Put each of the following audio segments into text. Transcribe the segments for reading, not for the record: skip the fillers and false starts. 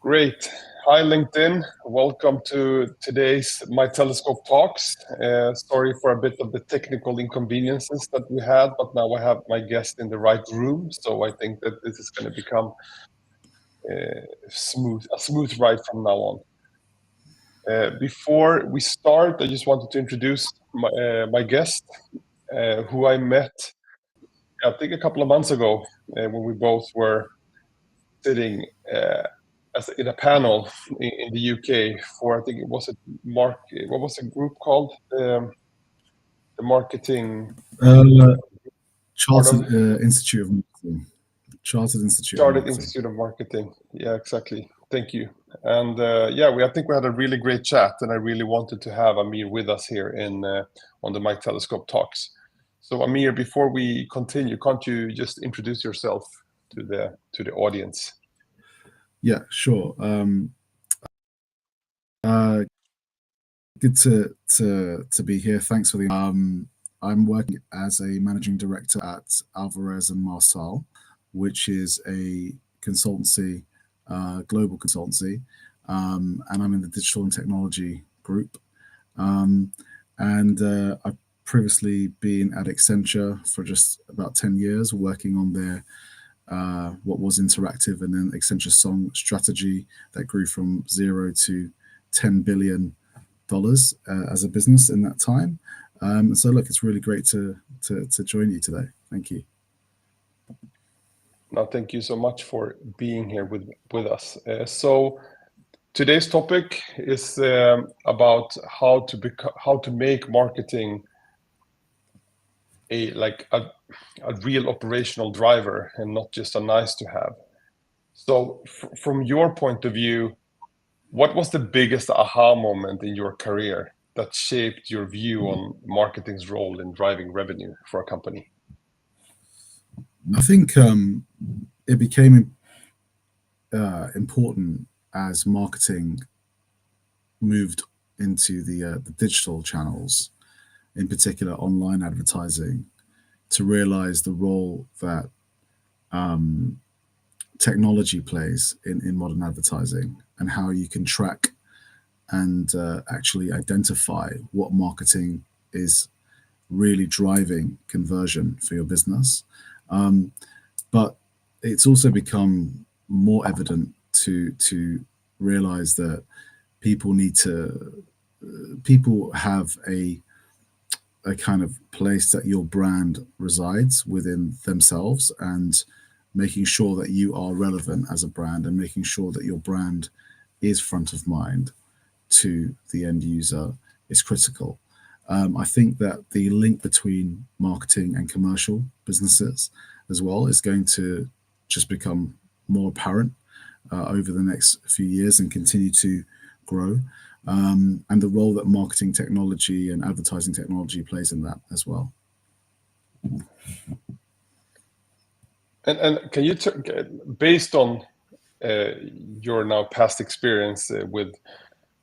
Great. Hi, LinkedIn. Welcome to today's My Telescope Talks. Sorry for a bit of the technical inconveniences that we had, but now I have my guest in the right room, so I think that this is going to become a smooth ride from now on. Before we start, I just wanted to introduce my guest, who I met, I think, a couple of months ago when we both were sitting in a panel in the UK for, I think it was what was the group called? The marketing Chartered Institute of Marketing. Chartered Institute of Marketing. Yeah, exactly. Thank you. And I think we had a really great chat, and I really wanted to have Amir with us here on the My Telescope Talks. So Amir, before we continue, can't you just introduce yourself to the audience? Yeah, sure. Good to be here. Thanks for the. I'm working as a managing director at Alvarez and Marsal, which is a consultancy, global consultancy, and I'm in the digital and technology group. I've previously been at Accenture for just about 10 years, working on their what was interactive and then Accenture Song strategy that grew from 0 to $10 billion as a business in that time. So look, it's really great to join you today. Thank you. No, thank you so much for being here with us. So today's topic is about how to make marketing a real operational driver and not just a nice to have. So from your point of view, what was the biggest aha moment in your career that shaped your view on marketing's role in driving revenue for a company? I think it became important as marketing moved into the digital channels, in particular online advertising, to realize the role that technology plays in modern advertising and how you can track and actually identify what marketing is really driving conversion for your business. But it's also become more evident to realize that people have a kind of place that your brand resides within themselves, and making sure that you are relevant as a brand and making sure that your brand is front of mind to the end user is critical. I think that the link between marketing and commercial businesses as well is going to just become more apparent over the next few years and continue to grow. And the role that marketing technology and advertising technology plays in that as well. And can you, based on your now past experience with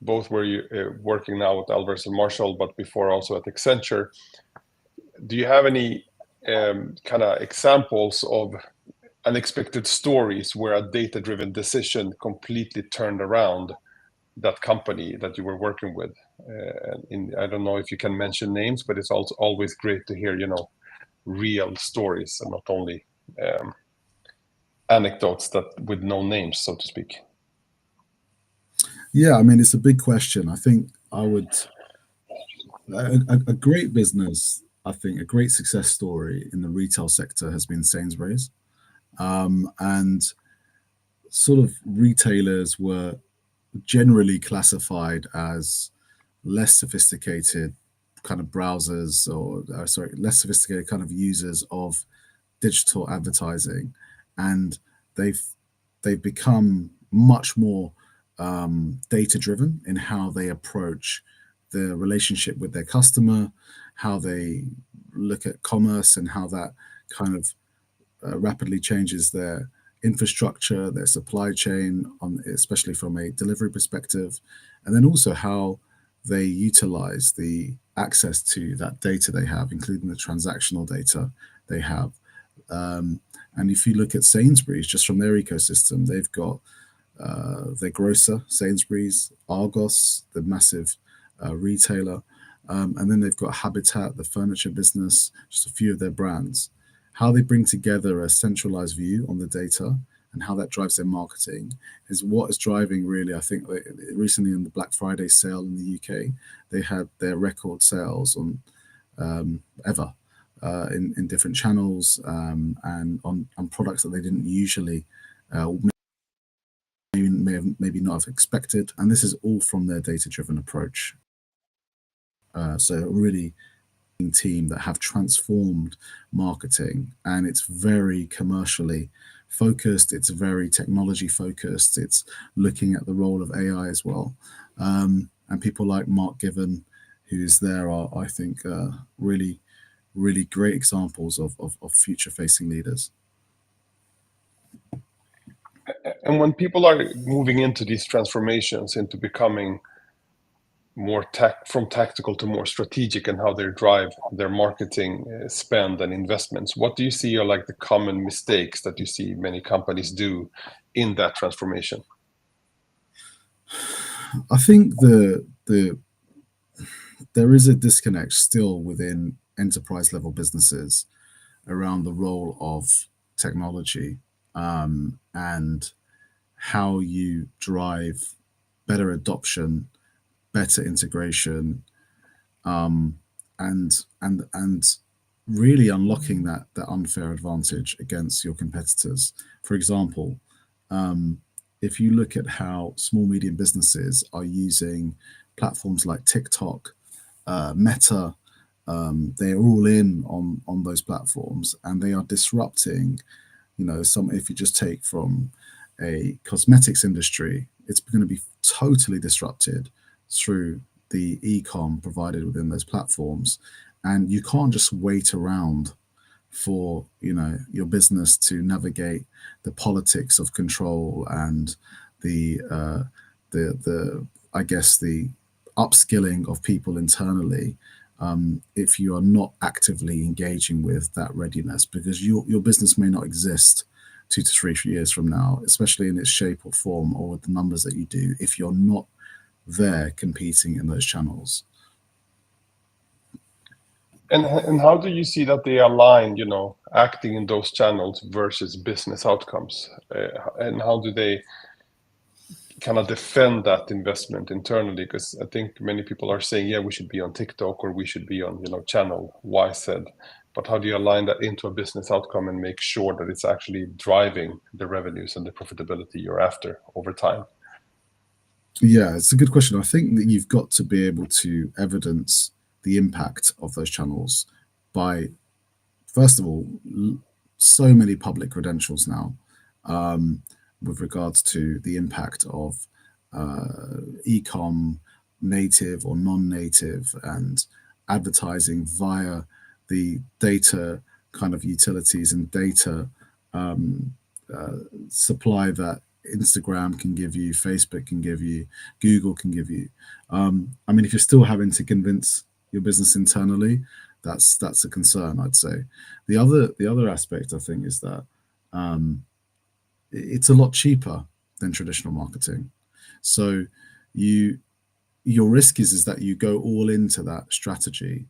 both where you're working now with Alvarez and Marsal, but before also at Accenture, do you have any kind of examples of unexpected stories where a data-driven decision completely turned around that company that you were working with? I don't know if you can mention names, but it's also always great to hear, real stories and not only anecdotes that with no names, so to speak. Yeah, I mean, it's a big question. I think a great business, I think a great success story in the retail sector has been Sainsbury's. And sort of retailers were generally classified as less sophisticated kind of browsers, or less sophisticated kind of users of digital advertising, and they've become much more data driven in how they approach the relationship with their customer, how they look at commerce, and how that kind of rapidly changes their infrastructure, their supply chain, especially from a delivery perspective, and then also how they utilize the access to that data they have, including the transactional data they have. And if you look at Sainsbury's, just from their ecosystem, they've got their grocer, Sainsbury's, Argos, the massive retailer, and then they've got Habitat, the furniture business, just a few of their brands. How they bring together a centralized view on the data and how that drives their marketing is what is driving really. I think recently in the Black Friday sale in the UK, they had their record sales on ever in different channels and on products that they didn't usually maybe not have expected. And this is all from their data-driven approach. So really team that have transformed marketing, and it's very commercially focused, it's very technology focused, it's looking at the role of AI as well. And people like Mark Given, who's there, are, I think, really, really great examples of future facing leaders. And when people are moving into these transformations, into becoming more from tactical to more strategic, and how they drive their marketing spend and investments, what do you see are like the common mistakes that you see many companies do in that transformation? I think there is a disconnect still within enterprise level businesses around the role of technology and how you drive better adoption, better integration, and really unlocking that unfair advantage against your competitors. For example, if you look at how small medium businesses are using platforms like TikTok, Meta, they're all in on those platforms, and they are disrupting. If you just take from a cosmetics industry, it's going to be totally disrupted through the e-com provided within those platforms, and you can't just wait around for your business to navigate the politics of control and the I guess the upskilling of people internally if you are not actively engaging with that readiness, because your business may not exist 2 to 3 years from now, especially in its shape or form or with the numbers that you do, if you're not there competing in those channels. And how do you see that they align, acting in those channels versus business outcomes? And how do they kind of defend that investment internally? Because I think many people are saying, yeah, we should be on TikTok or we should be on, channel Y said. But how do you align that into a business outcome and make sure that it's actually driving the revenues and the profitability you're after over time? Yeah, it's a good question. I think that you've got to be able to evidence the impact of those channels by, first of all, so many public credentials now with regards to the impact of e-com, native or non-native, and advertising via the data kind of utilities and data supply that Instagram can give you, Facebook can give you, Google can give you. If you're still having to convince your business internally, that's a concern, I'd say. The other aspect, I think, is that it's a lot cheaper than traditional marketing. So your risk is that you go all into that strategy,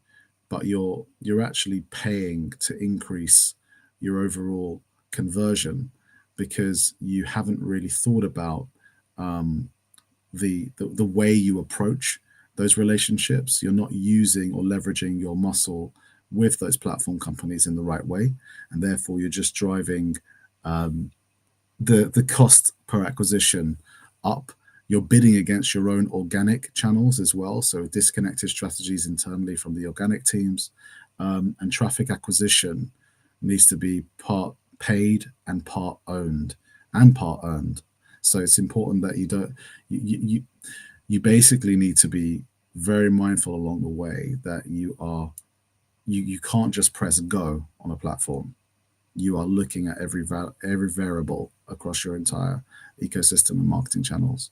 but you're actually paying to increase your overall conversion because you haven't really thought about the way you approach those relationships. You're not using or leveraging your muscle with those platform companies in the right way, and therefore you're just driving the cost per acquisition up. You're bidding against your own organic channels as well, so disconnected strategies internally from the organic teams, and traffic acquisition needs to be part paid and part owned and part earned. So it's important that you basically need to be very mindful along the way that you can't just press go on a platform. You are looking at every variable across your entire ecosystem and marketing channels.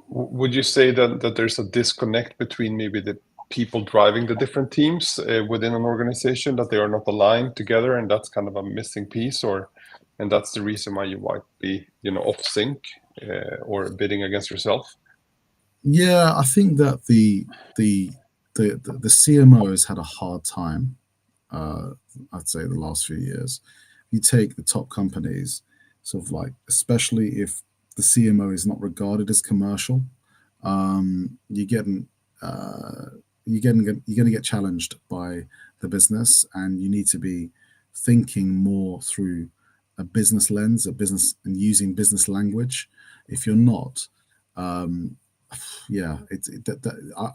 Would you say that there's a disconnect between maybe the people driving the different teams within an organization, that they are not aligned together, and that's kind of a missing piece? Or and that's the reason why you might be, off sync, or bidding against yourself. Yeah, I think that the CMO has had a hard time. Uh, I'd say the last few years. You take the top companies, sort of like, especially if the CMO is not regarded as commercial, you're getting uh, you're going to get challenged by the business, and you need to be thinking more through a business lens, a business, and using business language. If you're not, um, yeah,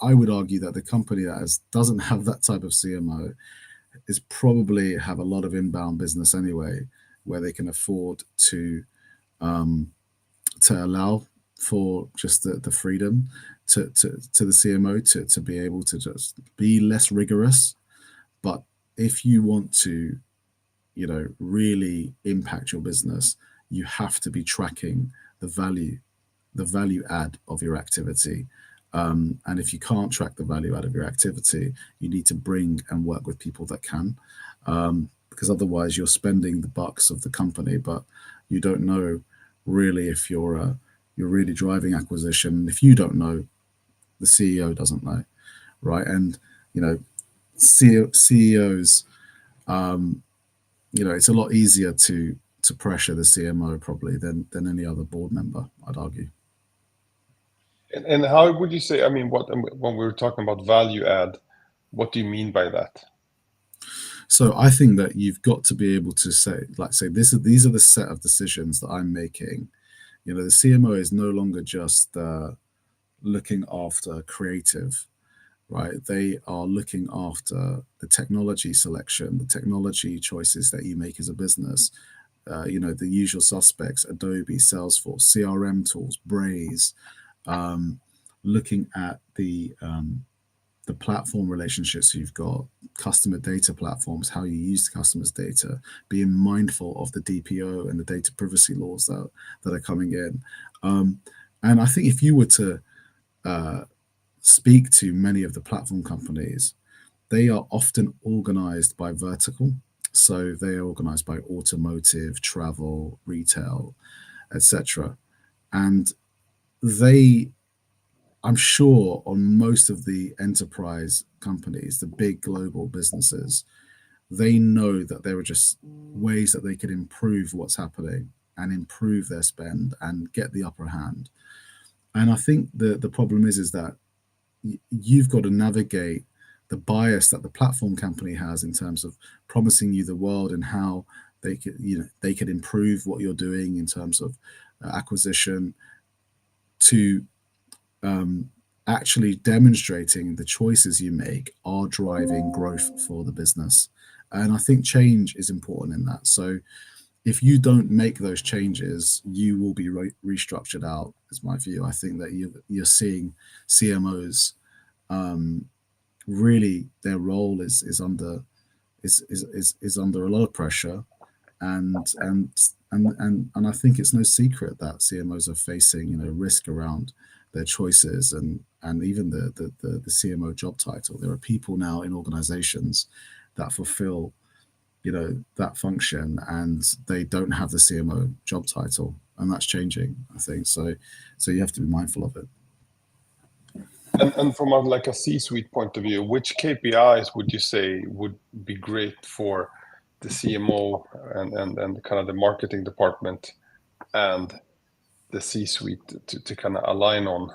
I would argue that the company that doesn't have that type of CMO is probably have a lot of inbound business anyway, where they can afford um, to allow for just the freedom to the CMO to be able to just be less rigorous. But if you want to, really impact your business, you have to be tracking the value the value add of your activity. And if you can't track the value add of your activity, you need to bring and work with people that can, because otherwise you're spending the bucks of the company, but you don't know really if you're really driving acquisition. If you don't know, the CEO doesn't know, right? And you know, CEOs, um, it's a lot easier to pressure the CMO probably than any other board member, I'd argue. And how would you say, I mean, when we were talking about value add, what do you mean by that? So I think that you've got to be able to say these are the set of decisions that I'm making. The CMO is no longer just looking after creative, right? They are looking after the technology selection, the technology choices that you make as a business. The usual suspects: Adobe, Salesforce, CRM tools, Braze. Um, Looking at the platform relationships you've got, customer data platforms, how you use the customer's data, being mindful of the DPO and the data privacy laws that are coming in. Um, and I think if you were to uh, speak to many of the platform companies, they are often organized by vertical. So they are organized by automotive, travel, retail, etc. And they I'm sure on most of the enterprise companies, the big global businesses, they know that there are just ways that they could improve what's happening and improve their spend and get the upper hand. And I think the problem is that you've got to navigate the bias that the platform company has in terms of promising you the world and how they could improve what you're doing in terms of acquisition to um, actually demonstrating the choices you make are driving growth for the business. And I think change is important in that. So if you don't make those changes, you will be restructured out, is my view. I think that you're seeing CMOs, um, really their role is under a lot of pressure, and I think it's no secret that CMOs are facing risk around their choices and even the CMO job title. There are people now in organizations that fulfill that function, and they don't have the CMO job title, and that's changing, I think. So you have to be mindful of it. And from like a C-suite point of view, which KPIs would you say would be great for the CMO and kind of the marketing department and the C-suite to kind of align on,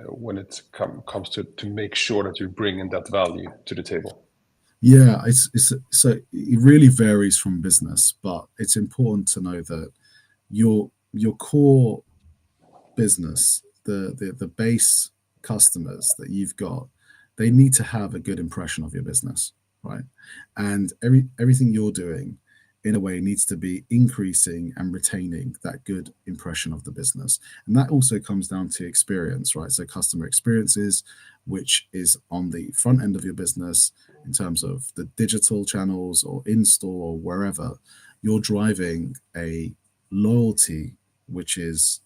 when it comes to make sure that you bring in that value to the table? Yeah, it's so it really varies from business, but it's important to know that your core business, the base customers that you've got, they need to have a good impression of your business, right? And everything you're doing in a way needs to be increasing and retaining that good impression of the business. And that also comes down to experience, right? So customer experiences, which is on the front end of your business in terms of the digital channels or in store or wherever, you're driving a loyalty, which is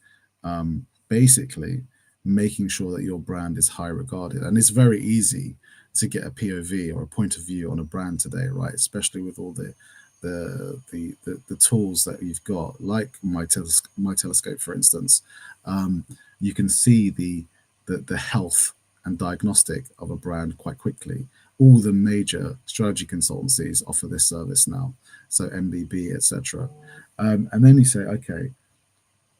basically making sure that your brand is high regarded. And it's very easy to get a POV or a point of view on a brand today, right? Especially with all the tools that you've got, like my telescope, for instance, you can see the health and diagnostic of a brand quite quickly. All the major strategy consultancies offer this service now, so MBB, etc. And then you say, okay,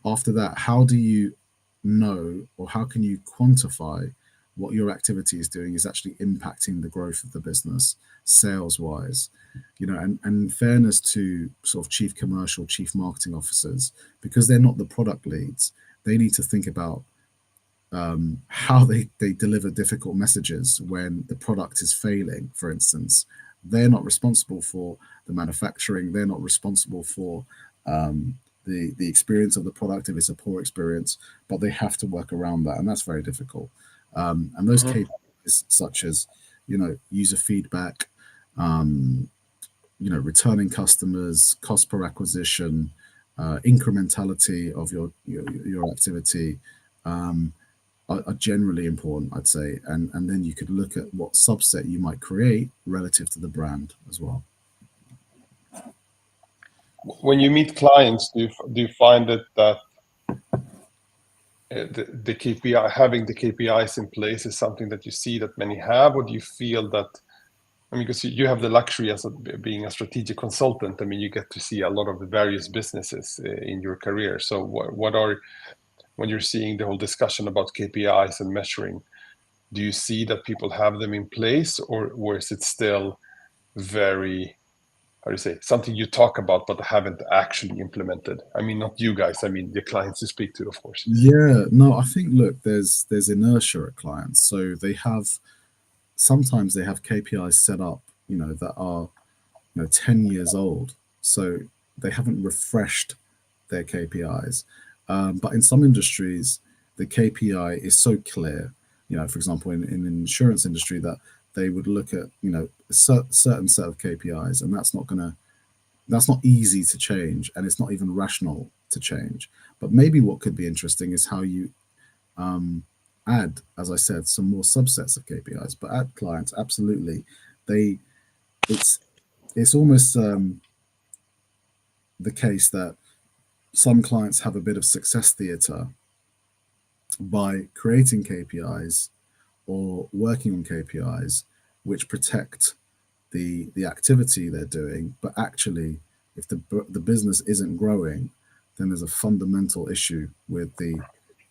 after that, how do you know, or how can you quantify what your activity is doing is actually impacting the growth of the business sales wise? And in fairness to sort of chief commercial, chief marketing officers, because they're not the product leads, they need to think about how they deliver difficult messages when the product is failing, for instance. They're not responsible for the manufacturing, they're not responsible for the experience of the product if it's a poor experience, but they have to work around that, and that's very difficult. And those Mhm. KPIs, such as user feedback, um, returning customers, cost per acquisition, incrementality of your activity, um, are generally important, I'd say. And then you could look at what subset you might create relative to the brand as well. When you meet clients, do you find it that the KPI, having the KPIs in place is something that you see that many have, or do you feel that, I mean, because you have the luxury as being a strategic consultant, I mean, you get to see a lot of the various businesses in your career. So what are, when you're seeing the whole discussion about KPIs and measuring, do you see that people have them in place, or is it still very, how do you say, something you talk about but haven't actually implemented? I mean, not you guys, I mean the clients you speak to, of course. Yeah, no, I think, look, there's inertia at clients, so sometimes they have KPIs set up, that are 10 years old, so they haven't refreshed their KPIs. But in some industries, the KPI is so clear. For example, in the insurance industry, that they would look at a certain set of KPIs, and that's not easy to change, and it's not even rational to change. But maybe what could be interesting is how you add, as I said, some more subsets of KPIs. But at clients, absolutely, they it's it's almost the case that some clients have a bit of success theatre by creating KPIs or working on KPIs which protect the activity they're doing, but actually, if the business isn't growing, then there's a fundamental issue with the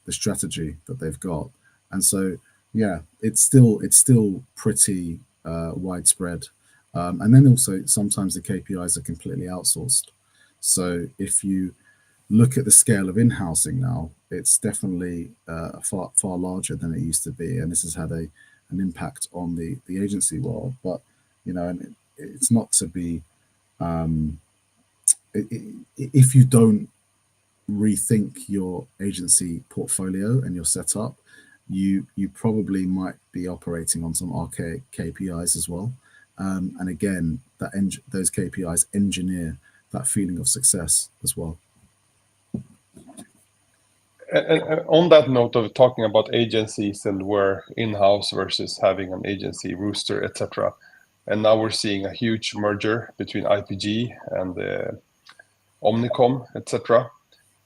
strategy that they've got. And so, yeah, it's still pretty widespread. And then also sometimes the KPIs are completely outsourced. So if you look at the scale of in-housing now, it's definitely far larger than it used to be, and this has had an impact on the agency world. But and it's not to be if you don't rethink your agency portfolio and your setup, you probably might be operating on some archaic KPIs as well. And again, those KPIs engineer that feeling of success as well. And on that note of talking about agencies and where in-house versus having an agency, Rooster, etc., and now we're seeing a huge merger between IPG and Omnicom, etc.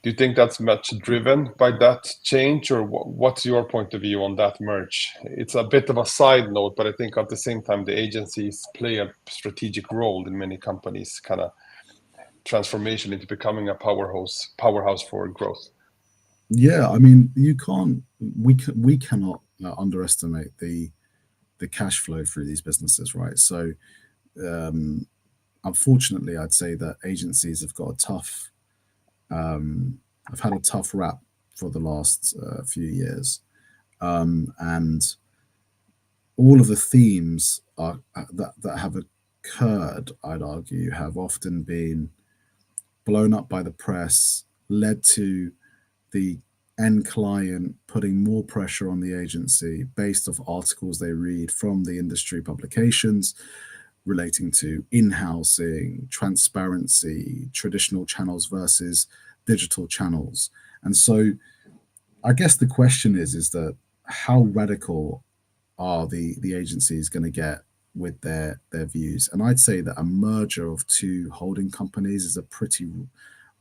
Do you think that's much driven by that change, or what's your point of view on that merge? It's a bit of a side note, but I think at the same time the agencies play a strategic role in many companies' kind of transformation into becoming a powerhouse for growth. Yeah, I mean, we cannot underestimate the cash flow through these businesses, right? So, unfortunately, I'd say that agencies have got a tough, have had a tough rap for the last few years, and all of the themes that have occurred, I'd argue, have often been blown up by the press, led to the end client putting more pressure on the agency based off articles they read from the industry publications relating to in-housing, transparency, traditional channels versus digital channels. And so I guess the question is that how radical are the agencies going to get with their views. And I'd say that a merger of two holding companies is a pretty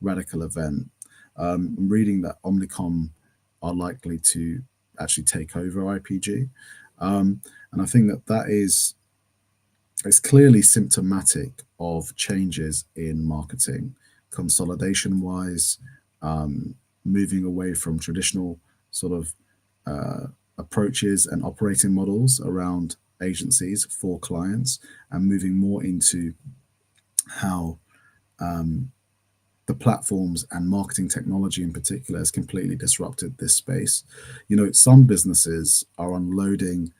radical event. I'm reading that Omnicom are likely to actually take over IPG, and I think that that is it's clearly symptomatic of changes in marketing, consolidation wise, moving away from traditional sort of approaches and operating models around agencies for clients, and moving more into how the platforms and marketing technology in particular has completely disrupted this space. You know, some businesses are unloading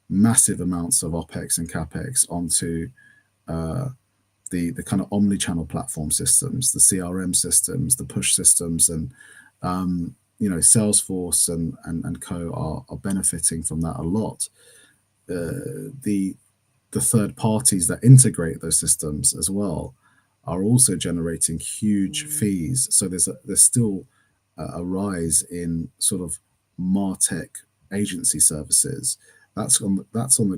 massive amounts of OPEX and CAPEX onto the kind of omni-channel platform systems, the CRM systems, the push systems, and Salesforce and co are benefiting from that a lot. The third parties that integrate those systems as well are also generating huge fees. So there's still a rise in sort of martech agency services. That's on the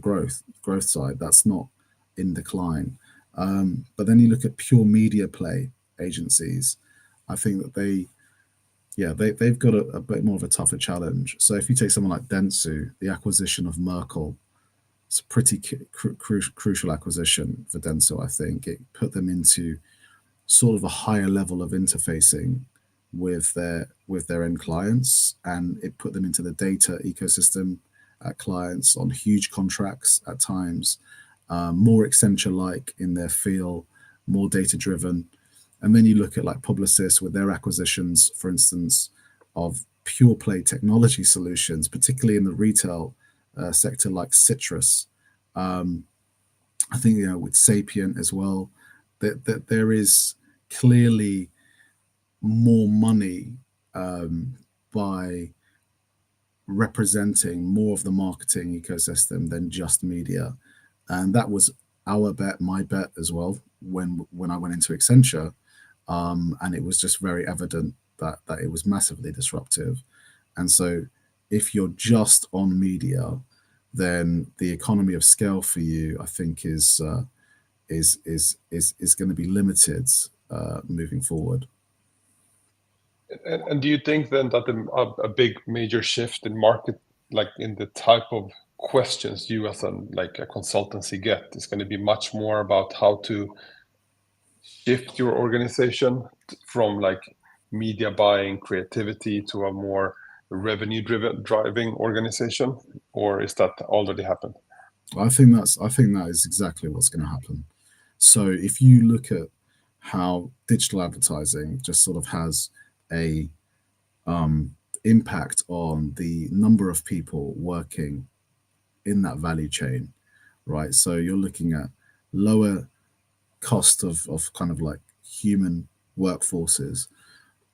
growth side. That's not in decline. But then you look at pure media play agencies. I think that they've got a bit more of a tougher challenge. So if you take someone like Dentsu, the acquisition of Merkle, it's a pretty crucial acquisition for Dentsu. I think it put them into sort of a higher level of interfacing with their end clients, and it put them into the data ecosystem at clients on huge contracts at times, more Accenture like in their feel, more data driven. And then you look at like Publicis with their acquisitions, for instance, of pure play technology solutions, particularly in the retail sector, like Citrus. I think with Sapient as well, that there is clearly more money by representing more of the marketing ecosystem than just media, and that was our bet, my bet as well when I went into Accenture, and it was just very evident that it was massively disruptive. And so, if you're just on media, then the economy of scale for you, I think, is going to be limited moving forward. And do you think then that a big major shift in market, like in the type of questions you as a consultancy get, is going to be much more about how to shift your organization from like media buying creativity to a more revenue driven driving organization, or is that already happened? I think that is exactly what's going to happen. So if you look at how digital advertising just sort of has a impact on the number of people working in that value chain, right? So you're looking at lower cost of kind of like human workforces,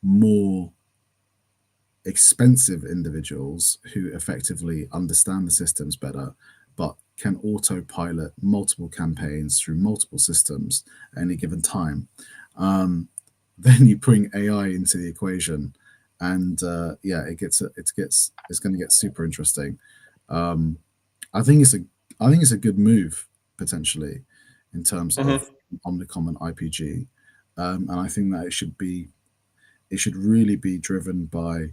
more expensive individuals who effectively understand the systems better, but can autopilot multiple campaigns through multiple systems at any given time. Um, then you bring AI into the equation, and it's going to get super interesting. Um, I think it's a I think it's a good move potentially in terms of Hmm. Omnicom and IPG, and I think that it should really be driven by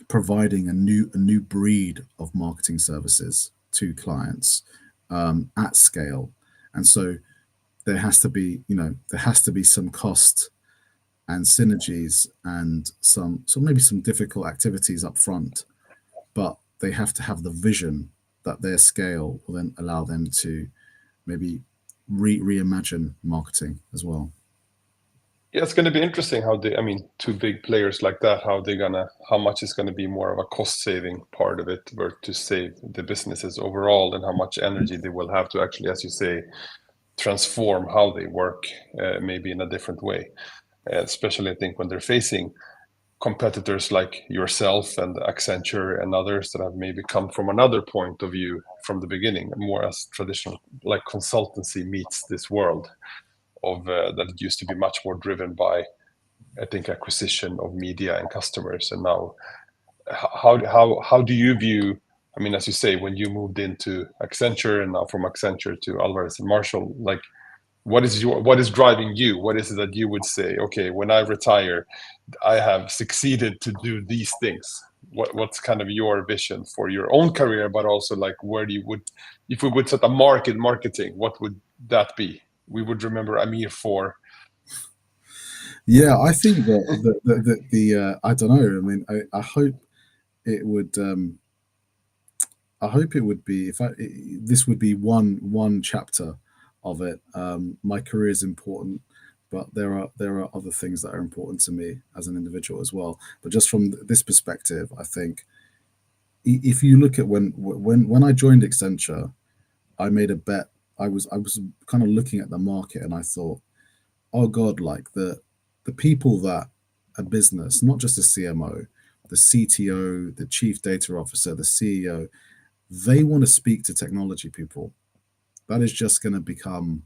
providing a new breed of marketing services to clients at scale. And so there has to be some cost and synergies and maybe some difficult activities up front, but they have to have the vision that their scale will then allow them to maybe reimagine marketing as well. Yeah, it's going to be interesting how I mean, two big players like that, how much is going to be more of a cost saving part of it, or to save the businesses overall, and how much energy they will have to actually, as you say, transform how they work, maybe in a different way. Especially, I think, when they're facing competitors like yourself and Accenture and others that have maybe come from another point of view from the beginning, more as traditional, like consultancy meets this world of that it used to be much more driven by, I think, acquisition of media and customers. And now, how do you view I mean, as you say, when you moved into Accenture and now from Accenture to Alvarez and Marshall, like what is driving you? What is it that you would say, okay, when I retire, I have succeeded to do these things? What's kind of your vision for your own career, but also like where do you would, if we would set a marketing, what would that be? We would remember Amir for. Yeah, I think that I don't know. I mean, I hope it would. I hope it would be if this would be one chapter of it. My career is important, but there are other things that are important to me as an individual as well. But just from this perspective, I think if you look at when I joined Accenture, I made a bet. I was kind of looking at the market and I thought, oh God, like the people that a business, not just the CMO, the CTO, the chief data officer, the CEO, they want to speak to technology people. That is just going to become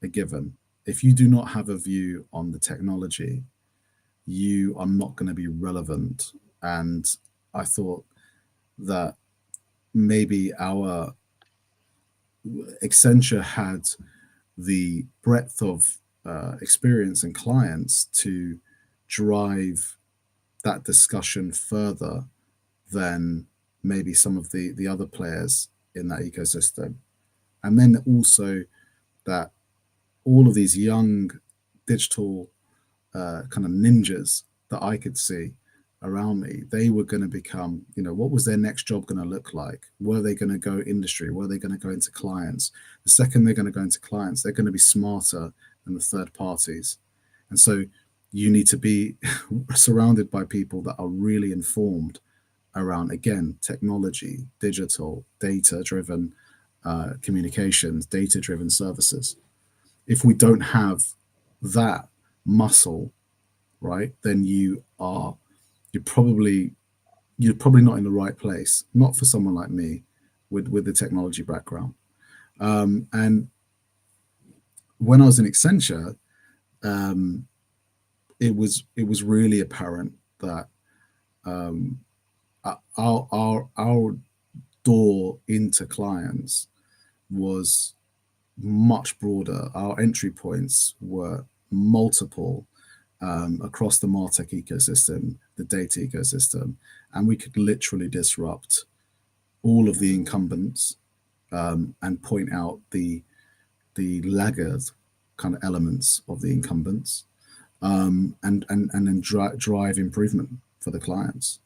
a given. If you do not have a view on the technology, you are not going to be relevant. And I thought that maybe our Accenture had the breadth of experience and clients to drive that discussion further than maybe some of the other players in that ecosystem. And then also that all of these young digital kind of ninjas that I could see around me, they were going to become, what was their next job going to look like? Were they going to go industry? Were they going to go into clients? The second they're going to go into clients, they're going to be smarter than the third parties. And so you need to be surrounded by people that are really informed around, again, technology, digital, data driven communications, data driven services. If we don't have that muscle, right, then you're probably not in the right place. Not for someone like me with the technology background. And when I was in Accenture, um, it was really apparent that our door into clients was much broader. Our entry points were multiple across the MarTech ecosystem, the data ecosystem, and we could literally disrupt all of the incumbents and point out the laggard kind of elements of the incumbents, and then drive improvement for the clients.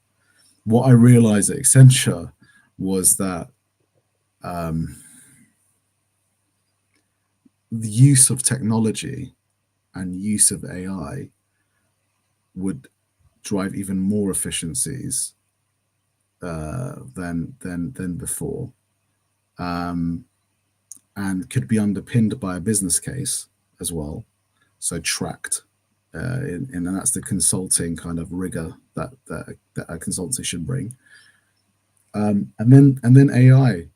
What I realized at Accenture was that the use of technology and use of AI would drive even more efficiencies than before, and could be underpinned by a business case as well, so tracked. And that's the consulting kind of rigor that a consultancy should bring. And then AI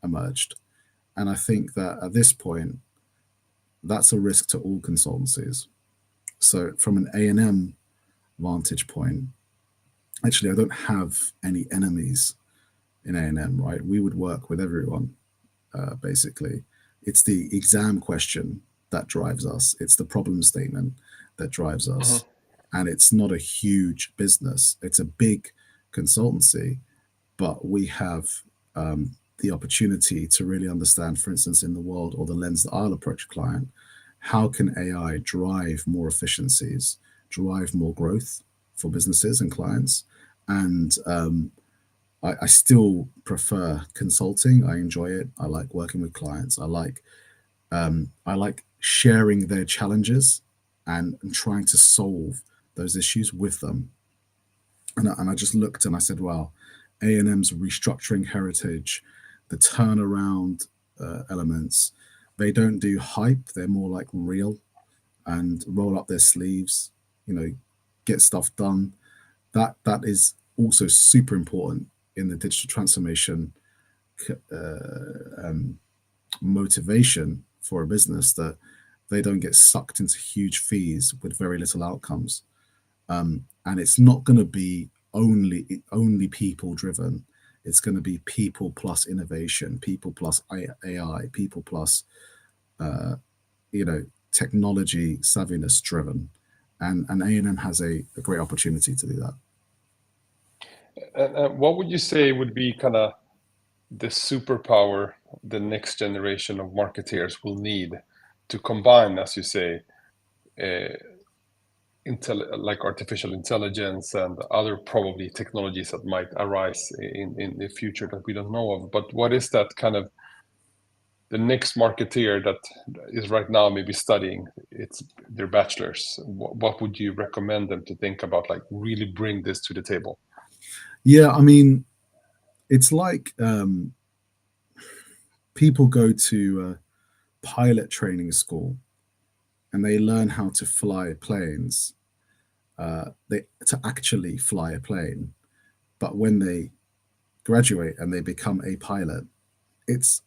emerged, and I think that at this point, that's a risk to all consultancies. So from an A&M vantage point, actually, I don't have any enemies in A&M, right? We would work with everyone, basically. It's the exam question that drives us. It's the problem statement that drives Mhm. us. And it's not a huge business. It's a big consultancy, but we have the opportunity to really understand, for instance, in the world or the lens that I'll approach a client, how can AI drive more efficiencies, drive more growth for businesses and clients? And I still prefer consulting. I enjoy it. I like working with clients. I like sharing their challenges and trying to solve those issues with them. And I just looked and I said, wow, A&M's restructuring heritage, the turnaround elements, they don't do hype. They're more like real and roll up their sleeves, you know, get stuff done. That is also super important in the digital transformation motivation for a business, that they don't get sucked into huge fees with very little outcomes. And it's not going to be only people driven. It's going to be people plus innovation, people plus AI, people plus you know, technology savviness driven, and A&M has a great opportunity to do that. And what would you say would be kind of the superpower the next generation of marketeers will need to combine, as you say, uh, like artificial intelligence and other probably technologies that might arise in the future that we don't know of? But what is that kind of the next marketeer that is right now maybe studying it's their bachelor's? What would you recommend them to think about, like really bring this to the table? Yeah, I mean, it's like people go to pilot training school and they learn how to fly planes, they to actually fly a plane. But when they graduate and they become a pilot, it's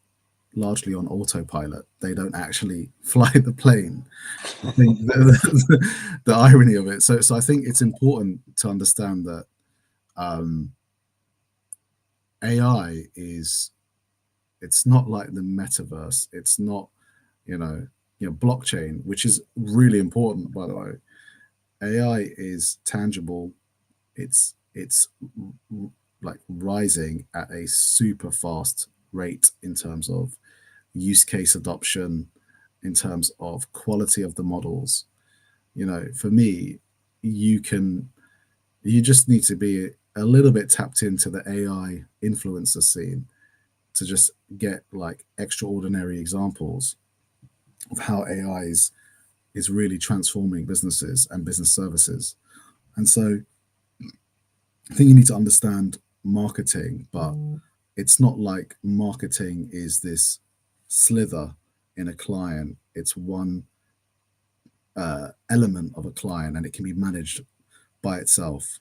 largely on autopilot. They don't actually fly the plane. I think the irony of it. So I think it's important to understand that um, AI is, it's not like the metaverse. It's not, you know, blockchain, which is really important, by the way. AI is tangible. It's like rising at a super fast rate in terms of use case adoption, in terms of quality of the models. You know, for me, you can, you just need to be a little bit tapped into the AI influencer scene to just get like extraordinary examples of how AI is really transforming businesses and business services. And so I think you need to understand marketing, but it's not like marketing is this slither in a client. It's one element of a client and it can be managed by itself.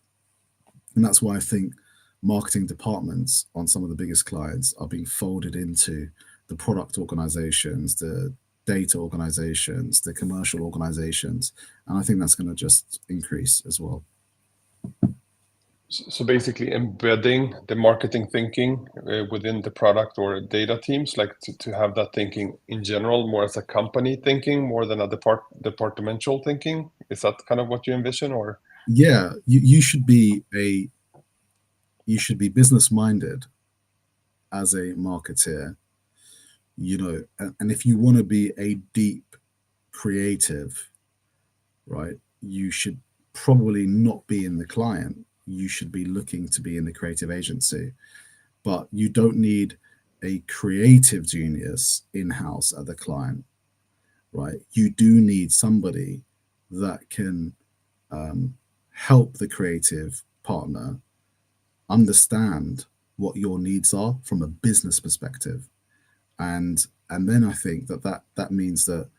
And that's why I think marketing departments on some of the biggest clients are being folded into the product organizations, the data organizations, the commercial organizations. And I think that's going to just increase as well. So basically embedding the marketing thinking within the product or data teams, like to have that thinking in general, more as a company thinking, more than a departmental thinking. Is that kind of what you envision, or? Yeah, you should be a, you should be business minded as a marketeer, you know, and if you want to be a deep creative, right, you should probably not be in the client. You should be looking to be in the creative agency, but you don't need a creative genius in house at the client, right? You do need somebody that can help the creative partner understand what your needs are from a business perspective, and then I think that means that,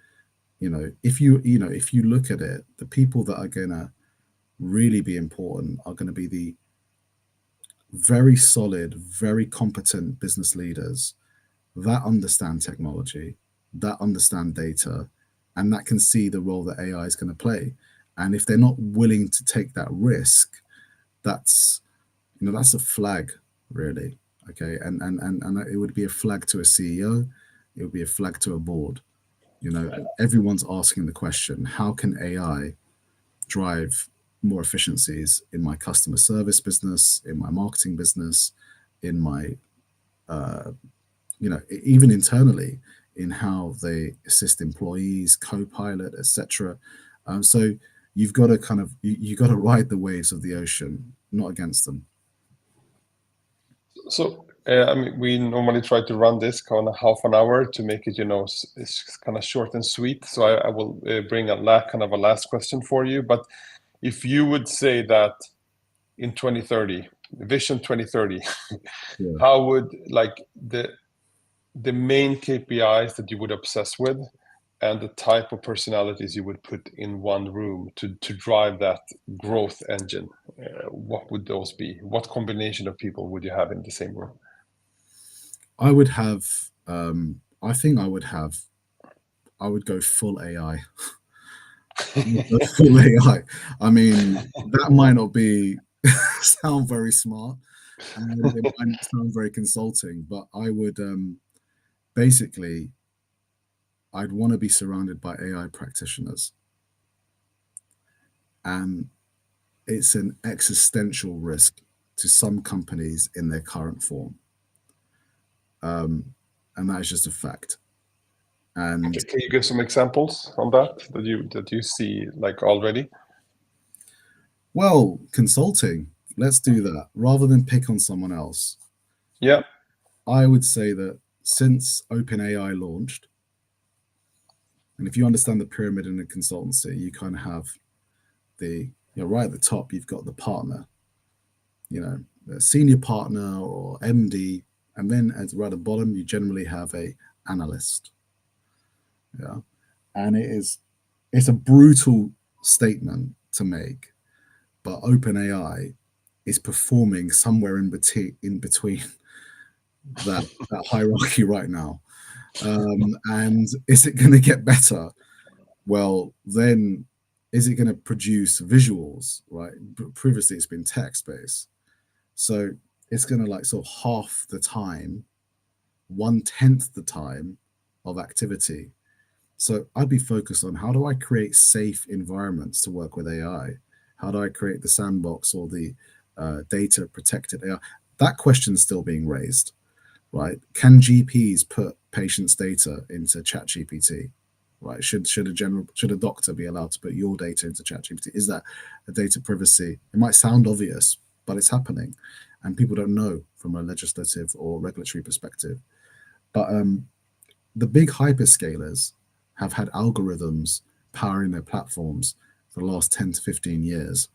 you know, if you look at it, the people that are going to really be important are going to be the very solid, very competent business leaders that understand technology, that understand data, and that can see the role that AI is going to play. And if they're not willing to take that risk, that's, you know, that's a flag, really. Okay, and it would be a flag to a CEO, it would be a flag to a board. You know, everyone's asking the question: how can AI drive more efficiencies in my customer service business, in my marketing business, in my you know, even internally in how they assist employees, co-pilot, etc. So you've got to kind of you got to ride the waves of the ocean, not against them. So, I mean, we normally try to run this kind of half an hour to make it, you know, it's kind of short and sweet. So I will bring kind of a last question for you. But if you would say that in 2030, Vision 2030, Yeah. how would like the main KPIs that you would obsess with and the type of personalities you would put in one room to drive that growth engine, what would those be? What combination of people would you have in the same room? I would have. I think I would have. I would go full AI. Full AI. I mean, that might not be sound very smart, It might not sound very consulting, but I would basically, I'd want to be surrounded by AI practitioners. And it's an existential risk to some companies in their current form. And that is just a fact. And Can you give some examples on that you see like already? well, consulting, let's do that rather than pick on someone else. Yeah. I would say that since OpenAI launched, and if you understand the pyramid in a consultancy, you kind of have right at the top, you've got the partner, the senior partner or MD, and then right at the bottom, you generally have a analyst. Yeah, and it's a brutal statement to make, but OpenAI is performing somewhere in between that hierarchy right now. And is it going to get better? Well, then is it going to produce visuals? Right. Previously, it's been text based, so it's going to like sort of half the time, 1/10 the time of activity. So I'd be focused on how do I create safe environments to work with AI? How do I create the sandbox or the data protected AI? That question's still being raised, right? Can GPs put patients' data into ChatGPT? Right? Should a doctor be allowed to put your data into ChatGPT? Is that a data privacy? It might sound obvious, but it's happening, and people don't know from a legislative or regulatory perspective. But the big hyperscalers have had algorithms powering their platforms for the last 10 to 15 years.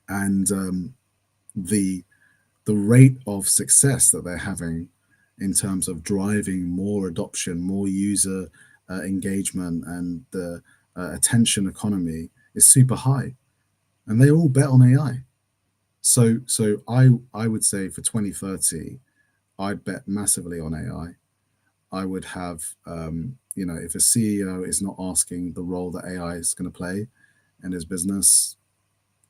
And the rate of success that they're having in terms of driving more adoption, more user engagement, and the attention economy is super high. And they all bet on AI. So I would say for 2030, I'd bet massively on AI. I would have, if a CEO is not asking the role that AI is going to play in his business,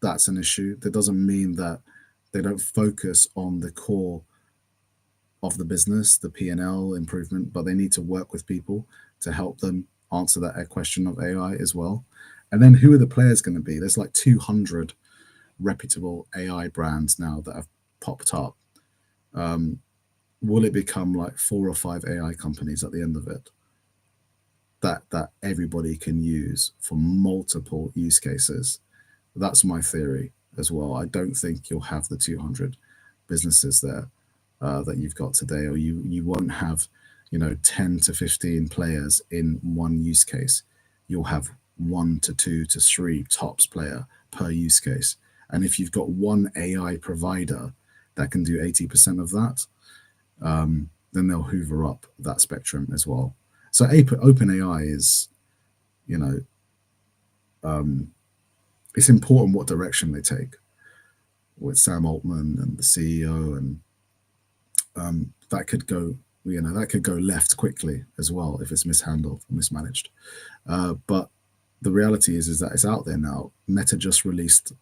that's an issue. That doesn't mean that they don't focus on the core of the business, the P&L improvement, but they need to work with people to help them answer that question of AI as well. And then who are the players going to be? There's like 200 reputable AI brands now that have popped up. Will it become like 4 or 5 AI companies at the end of it that everybody can use for multiple use cases? That's my theory as well. I don't think you'll have the 200 businesses there that you've got today, or you won't have 10 to 15 players in one use case. You'll have 1 to 2 to 3 tops player per use case. And if you've got one AI provider that can do 80% of that, then they'll hoover up that spectrum as well. So OpenAI is, it's important what direction they take with Sam Altman and the CEO, and that could go, left quickly as well if it's mishandled, mismanaged. But the reality is that it's out there now. Meta just released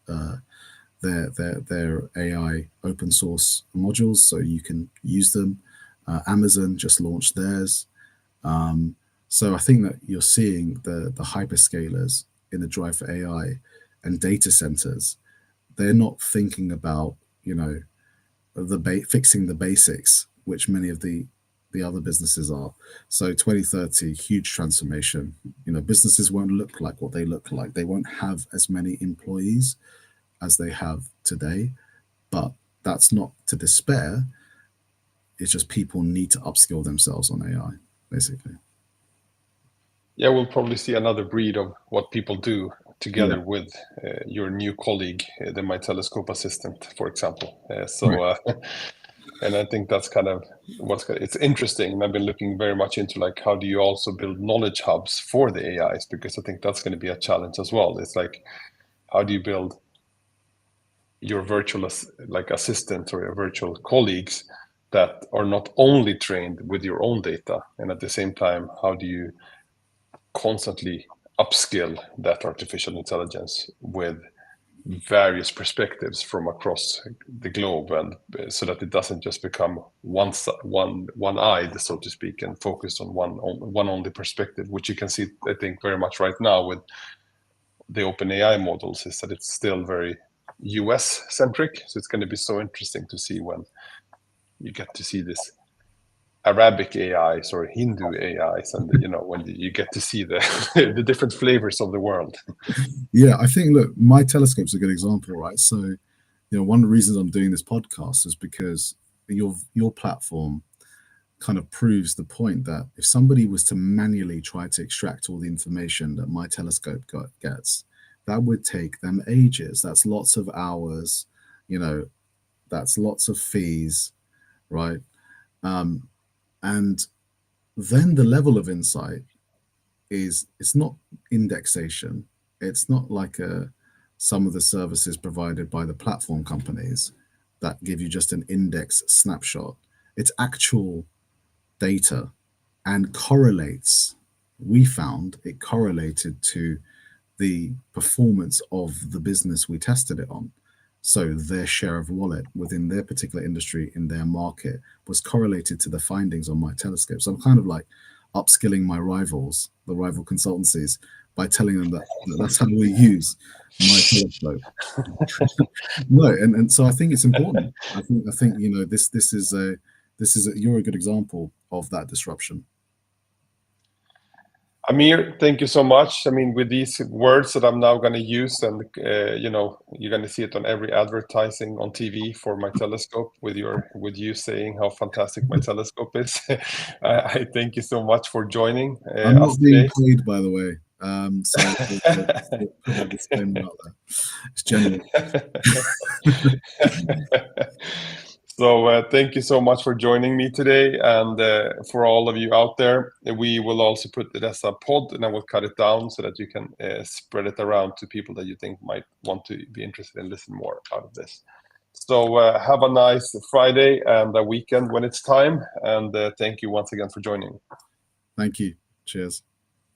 their AI open source modules, so you can use them. Amazon just launched theirs. So I think that you're seeing the hyperscalers in the drive for AI and data centers. They're not thinking about fixing the basics, which many of the other businesses are. So 2030, huge transformation. Businesses won't look like what they look like. They won't have as many employees as they have today, but that's not to despair. It's just people need to upskill themselves on AI, basically. Yeah, we'll probably see another breed of what people do together Yeah, with your new colleague, the My Telescope assistant, for example. right. And I think that's kind of it's interesting. And I've been looking very much into like how do you also build knowledge hubs for the AIs, because I think that's going to be a challenge as well. It's like, how do you build your virtual assistant or your virtual colleagues that are not only trained with your own data, and at the same time, how do you constantly upskill that artificial intelligence with various perspectives from across the globe, and so that it doesn't just become one-eyed, so to speak, and focus on one only perspective, which you can see, I think, very much right now with the OpenAI models, is that it's still very US centric. So it's going to be so interesting to see when you get to see this Arabic AIs or Hindu AIs, and when you get to see the the different flavors of the world. Yeah, I think, look, my telescope's a good example, right? So, one of the reasons I'm doing this podcast is because your platform kind of proves the point that if somebody was to manually try to extract all the information that my telescope gets, that would take them ages. That's lots of hours, that's lots of fees, right? And then the level of insight it's not indexation. It's not like some of the services provided by the platform companies that give you just an index snapshot. It's actual data and correlates. We found it correlated to the performance of the business we tested it on. So their share of wallet within their particular industry in their market was correlated to the findings on my telescope. So I'm kind of like upskilling my rivals, the rival consultancies, by telling them that that's how we use my telescope. No, and so I think it's important. I think this is you're a good example of that disruption. Amir, thank you so much. I mean, with these words that I'm now going to use, and you're going to see it on every advertising on TV for my telescope, with you saying how fantastic my telescope is. I thank you so much for joining I'm not us being today. paid, by the way. So put a disclaimer out there. It's genuine. So thank you so much for joining me today, and for all of you out there, we will also put it as a pod, and I will cut it down so that you can spread it around to people that you think might want to be interested in listening more out of this. So have a nice Friday and a weekend when it's time, and thank you once again for joining. Thank you. Cheers.